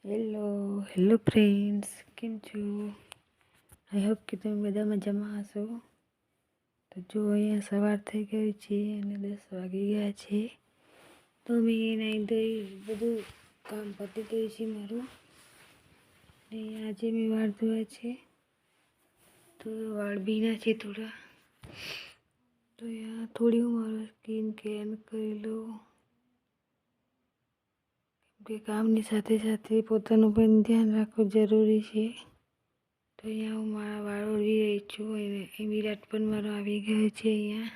Hello friends, કેમ છો? I hope કે તમે બધા મજામાં હશો. તો જો અહીંયા સવાર થઈ ગઈ છે અને 10 વાગી ગયા છે. તો મેં નાહી ધોઈ બધું કામ પતી ગયું છે મારું. ને આજે મેં વાળ ધોયા છે, તો વાળ ભીના છે થોડા. તો અહીંયા થોડી હું મારું સ્કિન કેર કરી લઉં, કે કામની સાથે સાથે પોતાનું પણ ધ્યાન રાખવું જરૂરી છે. તો અહીંયા હું મારા વાળ ઓળવી રહી છું અને વિરાટ પણ મારો આવી ગયો છે અહીંયા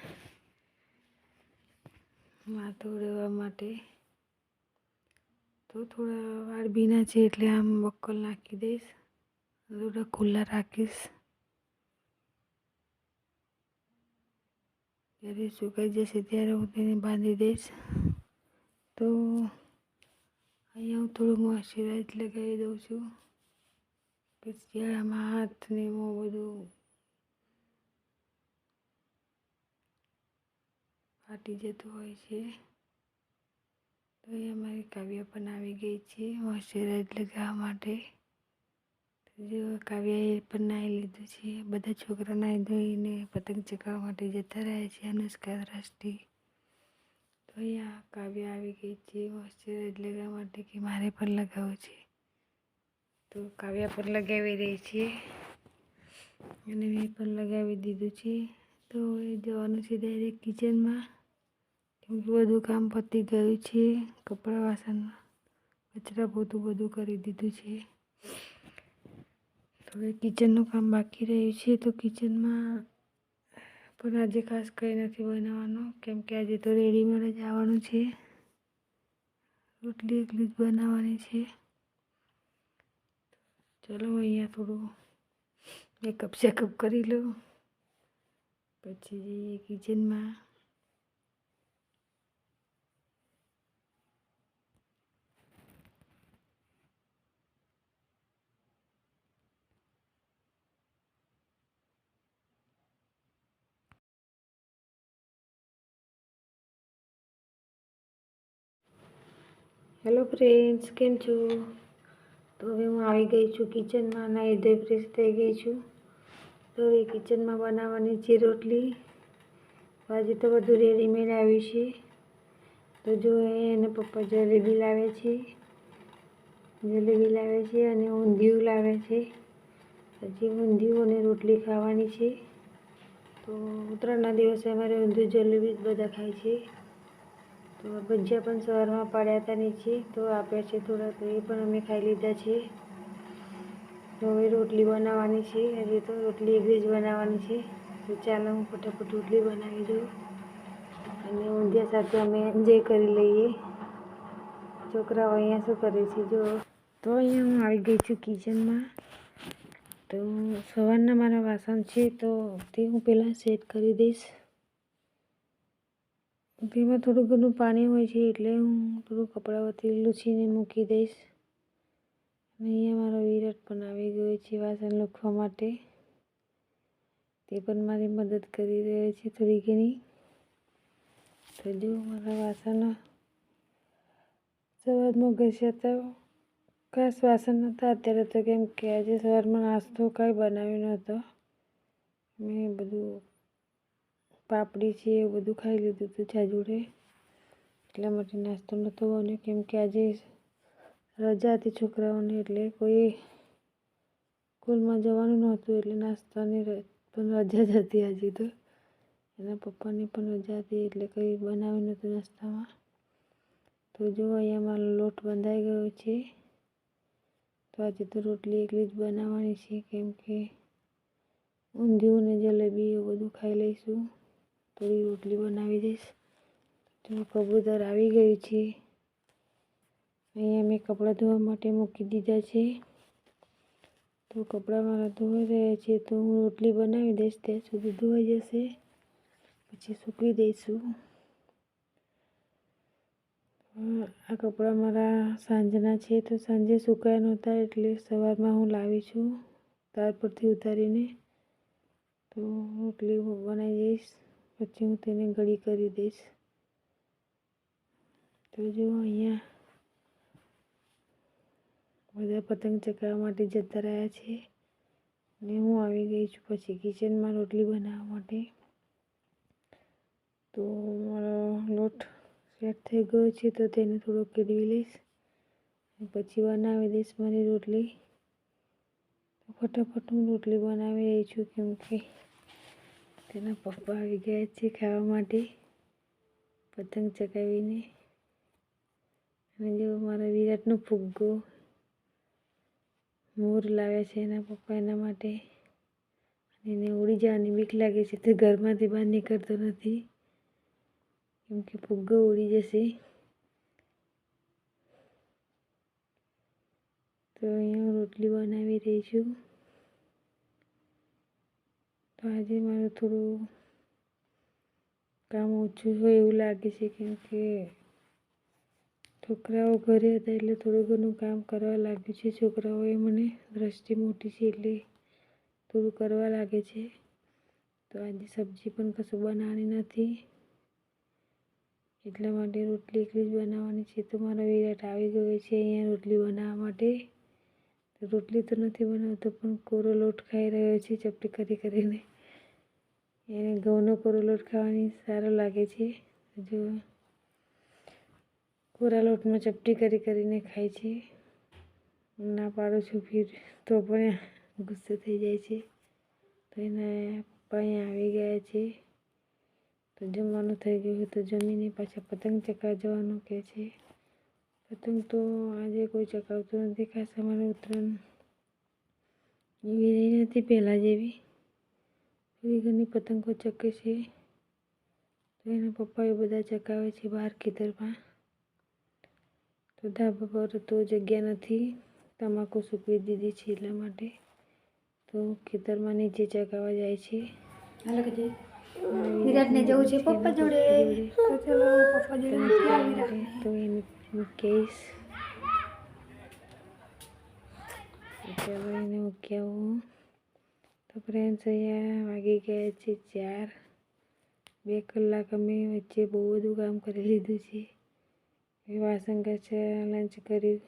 માથું ઓળવવા માટે. તો થોડા વાળ ભીના છે એટલે આમ બક્કલ નાખી દઈશ, થોડા ખુલ્લા રાખીશ. જ્યારે સુકાઈ જશે ત્યારે હું તેને બાંધી દઈશ. તો અહીંયા હું થોડું મોઇશ્ચરાઇઝ લગાવી દઉં છું, કે શિયાળામાં હાથ ને મોં બધું ફાટી જતું હોય છે. તો અહીંયા મારી કાવ્ય પણ આવી ગઈ છે મોઇશ્ચરાઇઝ લગાવવા માટે. તો જો કાવ્યાએ પણ નાહી લીધું છે. બધા છોકરા નાહી ધોઈને પતંગ ચગાવવા માટે જતા રહ્યા છે અનુષ્કા દ્રષ્ટિ. તો અહીંયા કાવ્ય આવી ગઈ છે મોઇશ્ચરાઇઝ લગાવવા માટે, કે મારે પણ લગાવવું છે. તો કાવ્ય પણ લગાવી રહી છે અને મેં પણ લગાવી દીધું છે. તો એ જવાનું છે ડાયરેક્ટ કિચનમાં, કેમ કે બધું કામ પતી ગયું છે. કપડાં વાસણ કચરા પોતું બધું કરી દીધું છે. તો હવે કિચનનું કામ બાકી રહ્યું છે. તો કિચનમાં પણ આજે ખાસ કંઈ નથી બનાવવાનું, કેમ કે આજે તો રેડીમેડ જ આવવાનું છે. રોટલી એકલી જ બનાવવાની છે. ચલો અહીંયા થોડું મેકઅપ શેકઅપ કરી લઉં, પછી જઈએ કિચનમાં. હેલો ફ્રેન્ડ્સ, કેમ છો? તો હવે હું આવી ગઈ છું કિચનમાં, નાહી ધોઈ ફ્રેશ થઈ ગઈ છું. તો હવે કિચનમાં બનાવવાની છે રોટલી. આજે તો બધું રેડીમેડ આવ્યું છે. તો જો એને પપ્પા જલેબી લાવે છે, અને ઊંધિયું લાવે છે. હજી ઊંધિયું અને રોટલી ખાવાની છે. તો ઉત્તરાયણના દિવસે અમારે ઊંધિયું જલેબી જ બધા ખાય છે. તો ભજીયા પણ સવારમાં પાડ્યા હતા નીચે, તો આપ્યા છે થોડા, તો એ પણ અમે ખાઈ લીધા છે. તો હવે રોટલી બનાવવાની છે. હજી તો રોટલી એકલી જ બનાવવાની છે. તો ચાલો હું ફટાફટ રોટલી બનાવી દઉં અને ઊંધિયા સાથે અમે એન્જોય કરી લઈએ. છોકરાઓ અહીંયા શું કરે છે જો. તો અહીંયા હું આવી ગઈ છું કિચનમાં. તો સવારના મારા વાસણ છે, તો તે હું પહેલાં સેટ કરી દઈશ. તેમાં થોડું ઘણું પાણી હોય છે, એટલે હું થોડું કપડાં લૂછીને મૂકી દઈશ. અને અહીંયા મારો વિરાટ પણ આવી ગયો છે વાસણ લૂછવા માટે. તે પણ મારી મદદ કરી રહ્યો છે થોડી ઘણી. તો જો મારા વાસણ સવારમાં ઘસ્યા હતા. ખાસ વાસણ નહોતા અત્યારે તો, કેમ કે આજે સવારમાં નાસ્તો કાંઈ બનાવ્યો નહોતો. મેં બધું પાપડી છે એ બધું ખાઈ લીધું હતું ચા જોડે, એટલા માટે નાસ્તો નહોતો બન્યો. કેમ કે આજે રજા હતી છોકરાઓને, એટલે કોઈ સ્કૂલમાં જવાનું નહોતું, એટલે નાસ્તાની પણ રજા જ હતી આજે. તો એના પપ્પાની પણ રજા હતી, એટલે કંઈ બનાવ્યું નહોતું નાસ્તામાં. તો જો અહીંયા મારો લોટ બંધાઈ ગયો છે. તો આજે તો રોટલી એકલી જ બનાવવાની છે, કેમ કે ઊંધિયું ને જલેબી એવું બધું ખાઈ લઈશું. થોડી રોટલી બનાવી દઈશ. તો કબૂતર આવી ગયું છે. અહીંયા મેં કપડાં ધોવા માટે મૂકી દીધા છે. તો કપડાં મારા ધોવાઈ રહ્યા છે, તો હું રોટલી બનાવી દઈશ, ત્યાં સુધી ધોવાઈ જશે, પછી સૂકવી દઈશું. આ કપડાં મારા સાંજના છે, તો સાંજે સુકાયા નહોતા, એટલે સવારમાં હું લાવી છું તાર પરથી ઉતારીને. તો રોટલી બનાવી દઈશ, પછી હું તેને ગળી કરી દઈશ. તો જો અહીંયા બધા પતંગ ચગાવવા માટે જતા રહ્યા છે અને હું આવી ગઈ છું પછી કિચનમાં રોટલી બનાવવા માટે. તો મારો લોટ સેટ થઈ ગયો છે તો તેને થોડો કેળવી લઈશ પછી બનાવી દઈશ મારી રોટલી. તો ફટાફટ હું રોટલી બનાવી રહી છું કેમ કે તેના પપ્પા આવી ગયા છે ખાવા માટે પતંગ ચગાવીને. અને જો મારા વિરાટનો ફુગ્ગો મોર લાવ્યા છે એના પપ્પા એના માટે. એને ઉડી જવાની બીક લાગે છે તો ઘરમાંથી બહાર નીકળતો નથી કેમ કે ફુગ્ગો ઉડી જશે. તો અહીંયા હું રોટલી બનાવી રહી છું. તો આજે મારું થોડું કામ ઓછું હોય એવું લાગે છે કેમ કે છોકરાઓ ઘરે હતા એટલે થોડું ઘણું કામ કરવા લાગ્યું છે. છોકરાઓએ મને દ્રષ્ટિ મોટી છે એટલે થોડું કરવા લાગે છે. તો આજે સબ્જી પણ કશું બનાવવાની નથી એટલા માટે રોટલી એકલી જ બનાવવાની છે. તો મારો વિરાટ આવી ગયો છે અહીંયા રોટલી બનાવવા માટે. તો રોટલી તો નથી બનાવતો પણ કોરો લોટ ખાઈ રહ્યો છે ચપટી કરીને. એને ઘઉંનો કોરો લોટ ખાવાની સારો લાગે છે. જો કોરા લોટમાં ચપટી કરીને ખાય છે. ના પાડું છું ફીર તો પણ ગુસ્સે થઈ જાય છે. તો એના પપ્પા અહીંયા આવી ગયા છે. તો જમવાનું થઈ ગયું તો જમીને પાછા પતંગ ચગાવવા જવાનું કહે છે. પતંગ તો આજે કોઈ ચગાવતું નથી ખાસ અમારે ઉત્તરાયણ એવી રહી નથી પહેલાં જેવી. થોડી ઘણી પતંગો ચગે છે તો એના પપ્પાએ બધા ચગાવે છે બહાર ખેતરમાં. તો ધાબા પર તો જગ્યા નથી તમાકુ સૂકવી દીધી છે એટલા માટે તો ખેતરમાં નીચે ચગાવવા જાય છે. વિરાટને જવું છે પપ્પા જોડે તો ચલો પપ્પા જોડે તો એને મૂકીશ. ચાલો એને મૂકી આવું. તો ફ્રેન્ડ્સ અહીંયા વાગી ગયા છે 4. 2 કલાક અમે વચ્ચે બહુ બધું કામ કરી લીધું છે. વાસણ ઘસ્યા, લંચ કર્યું,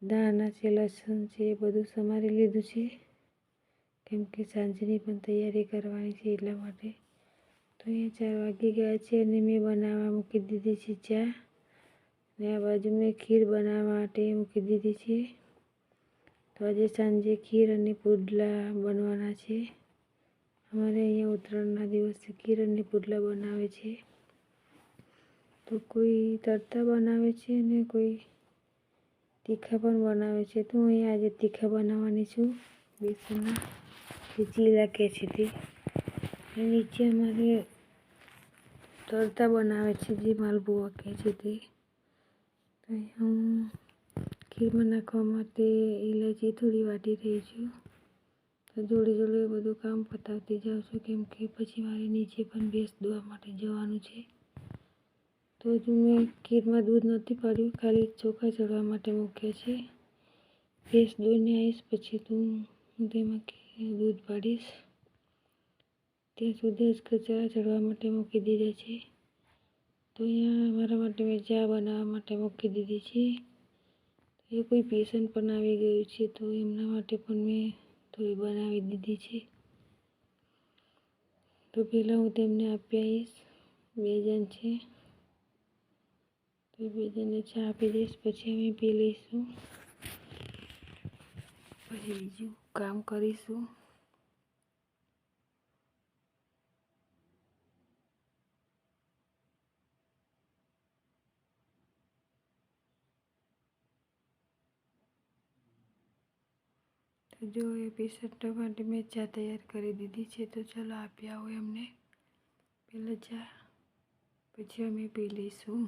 ધાણા છે, લસણ છે એ બધું સમારી લીધું છે કેમ કે સાંજની પણ તૈયારી કરવાની છે એટલા માટે. તો અહીંયા 4 વાગી ગયા છે અને મેં બનાવવા મૂકી દીધી છે ચા ને આ બાજુ મેં ખીર બનાવવા માટે મૂકી દીધી છે. તો આજે સાંજે ખીર અને પુડલા બનવાના છે. અમારે અહીંયા ઉત્તરાયણના દિવસે ખીર અને પુડલા બનાવે છે. તો કોઈ તરતા બનાવે છે અને કોઈ તીખા પણ બનાવે છે. તો હું અહીંયા આજે તીખા બનાવવાની છું બેસનના જે ચીલા કહે છે તે. નીચે અમારે તરતા બનાવે છે જે માલપુઆ કહે છે તે. તો અહીંયા હું ખીરમાં નાખવા માટે ઇલાયચી થોડી વાટી રહી છું. તો જોડે બધું કામ પતાવતી જાઉં છું કેમ કે પછી મારે નીચે પણ ભેંસ દોવા માટે જવાનું છે. તો હજુ મેં ખીરમાં દૂધ નથી પાડ્યું ખાલી ચોખા ચડવા માટે મૂક્યા છે. ભેંસ દોઈને આવીશ પછી તો હું તેમાં દૂધ પાડીશ. ત્યાં સુધી જ કચરા ચડવા માટે મૂકી દીધા છે. તો અહીંયા અમારા માટે મેં ચા બનાવવા માટે મૂકી દીધી છે. એ કોઈ પેશન્ટ પણ આવી ગયું છે તો એમના માટે પણ મેં થોડી બનાવી દીધી છે. તો પહેલાં હું તેમને આપી આવીશ. 2 જણ છે તો 2 જણને ચા આપી દઈશ પછી અમે પી લઈશું પછી બીજું કામ કરીશું. તો જો એ પેશન્ટ માટે મેં ચા તૈયાર કરી દીધી છે તો ચાલો આપી આવો એમને પહેલાં ચા પછી અમે પી લઈશું.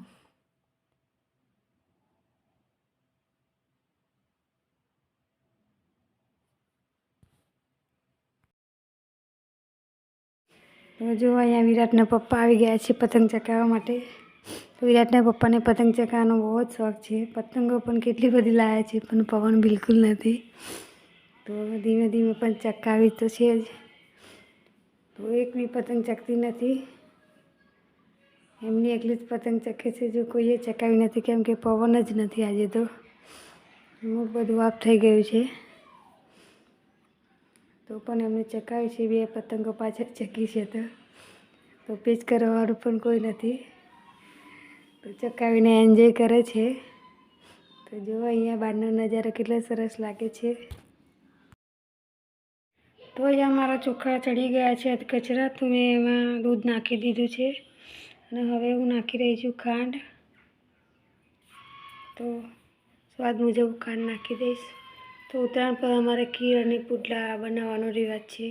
તો જો અહીંયા વિરાટના પપ્પા આવી ગયા છે પતંગ ચગાવવા માટે. તો વિરાટના પપ્પાને પતંગ ચગાવવાનો બહુ જ શોખ છે. પતંગો પણ કેટલી બધી લાવ્યા છે પણ પવન બિલકુલ નથી. તો ધીમે પણ ચગાવી તો છે જ. તો એક બી પતંગ ચગતી નથી. એમની એકલી જ પતંગ ચગે છે જો કોઈએ ચગાવી નથી કેમ કે પવન જ નથી આજે તો. મૂળ બધું આપ થઈ ગયું છે, તો પણ એમને ચકાવી છે. 2 પતંગો પાછળ ચકી છે, તો પેચ કરવાવાળું પણ કોઈ નથી, તો ચકાવીને એન્જોય કરે છે. તો જો અહીંયા બહારનો નજારો કેટલો સરસ લાગે છે. તો અહીંયા મારા ચોખા ચડી ગયા છે કચરા, તો મેં એમાં દૂધ નાખી દીધું છે અને હવે હું નાખી રહી છું ખાંડ. તો સ્વાદ મુજબ ખાંડ નાખી દઈશ. તો ઉત્તરાયણ પર અમારે ખીર અને પુડલા બનાવવાનો રિવાજ છે.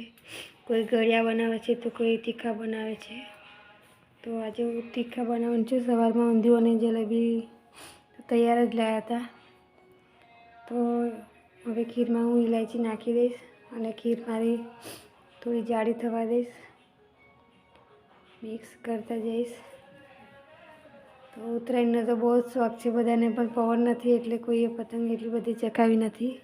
કોઈ ગળ્યા બનાવે છે તો કોઈ તીખા બનાવે છે. તો આજે હું તીખા બનાવવાનું છે. સવારમાં ઊંધિયું અને જલેબી તૈયાર જ લાવ્યા હતા. તો હવે ખીરમાં હું ઇલાયચી નાખી દઈશ અને ખીર મારી થોડી જાડી થવા દઈશ, મિક્સ કરતા જઈશ. તો ઉત્તરાયણનો તો બહુ જ શોખ છે બધાને, પણ પવન નથી એટલે કોઈએ પતંગ એટલી બધી ચકાવી નથી.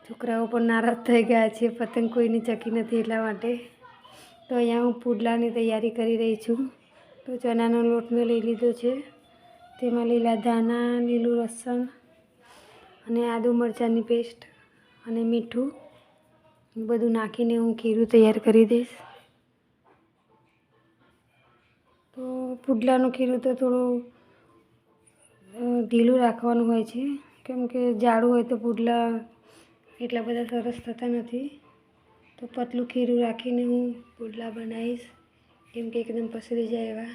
છોકરાઓ પણ નારાજ થઈ ગયા છે, પતંગ કોઈની ચકી નથી એટલા માટે. તો અહીંયા હું પુડલાની તૈયારી કરી રહી છું. તો ચણાનો લોટ મેં લઈ લીધો છે, તેમાં લીલા ધાણા, લીલું લસણ અને આદુ મરચાંની પેસ્ટ અને મીઠું બધું નાખીને હું ખીરું તૈયાર કરી દઈશ. તો પુડલાનું ખીરું તો થોડું ઢીલું રાખવાનું હોય છે, કેમ કે જાડું હોય તો પુડલા એટલા બધા સરસ થતા નથી. તો પતલું ખીરું રાખીને હું પુડલા બનાવીશ, કેમ કે એકદમ પસરી જાય એવા.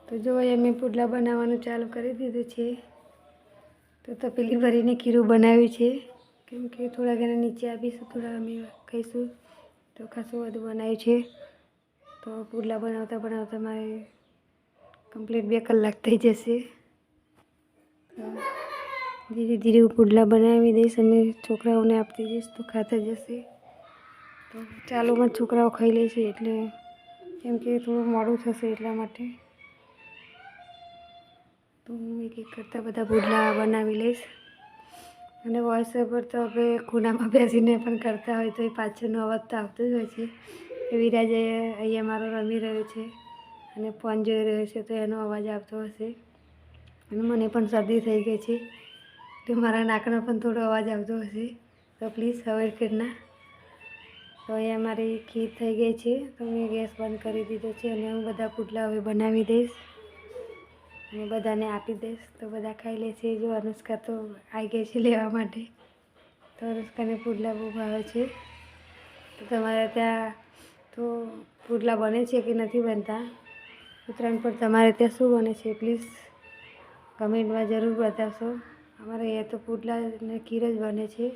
તો જો અહીંયા મેં પુડલા બનાવવાનું ચાલુ કરી દીધું છે. તો તપેલી ભરીને ખીરું બનાવ્યું છે, કેમ કે થોડા ઘણા નીચે આપીશું, થોડા અમે ખાઈશું, તો ખાસું બધું બનાવ્યું છે. તો પુડલા બનાવતા બનાવતા મારે કમ્પ્લીટ 2 કલાક થઈ જશે. ધીરે ધીરે હું પુડલા બનાવી દઈશ અને છોકરાઓને આપતી જઈશ તો ખાતા જશે. તો ચાલુમાં છોકરાઓ ખાઈ લે છે એટલે કેમ કે થોડું મોડું થશે એટલા માટે તો હું એક એક કરતાં બધા પુડલા બનાવી લઈશ. અને વોઇસ ઓવર તો આપણે ખૂણામાં બેસીને પણ કરતા હોય તો એ પાછળનો અવાજ તો આવતો જ હોય છે. વિરાજ અહીંયા મારો રમી રહ્યો છે અને ફોન જોઈ રહ્યો છે તો એનો અવાજ આવતો હશે. અને મને પણ શરદી થઈ ગઈ છે તો મારા નાકનો પણ થોડો અવાજ આવતો હશે તો પ્લીઝ અવોઇડ કરના. તો અહીંયા મારી ખીર થઈ ગઈ છે તો મેં ગેસ બંધ કરી દીધો છે અને હું બધા પુડલા હવે બનાવી દઈશ અને બધાને આપી દઈશ તો બધા ખાઈ લેશે. જો અનુષ્કા તો આવી ગઈ છે લેવા માટે તો અનુષ્કાને પુડલા બહુ ભાવે છે. તો તમારે ત્યાં તો પુડલા બને છે કે નથી બનતા? ઉત્તરાયણ પર તમારે ત્યાં શું બને છે પ્લીઝ કમેન્ટમાં જરૂર બતાવશો. અમારે અહીંયા તો પુડલા અને ખીર જ બને છે.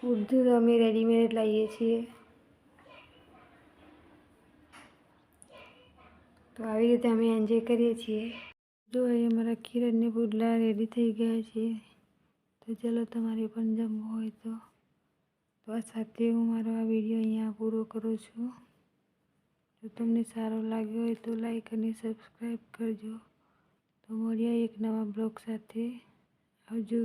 બધું તો અમે રેડીમેડ લાવીએ છીએ. તો આવી રીતે અમે એન્જોય કરીએ છીએ. જો અહીંયા મારા ખીર અને પુડલા રેડી થઈ ગયા છે તો ચલો તમારે પણ જમવું હોય તો આ સાથે હું મારો આ વિડીયો અહીંયા પૂરો કરું છું. જો તમને સારો લાગ્યો હોય તો લાઈક અને સબસ્ક્રાઈબ કરજો. તો મળીએ એક નવા બ્લોગ સાથે. આવજો.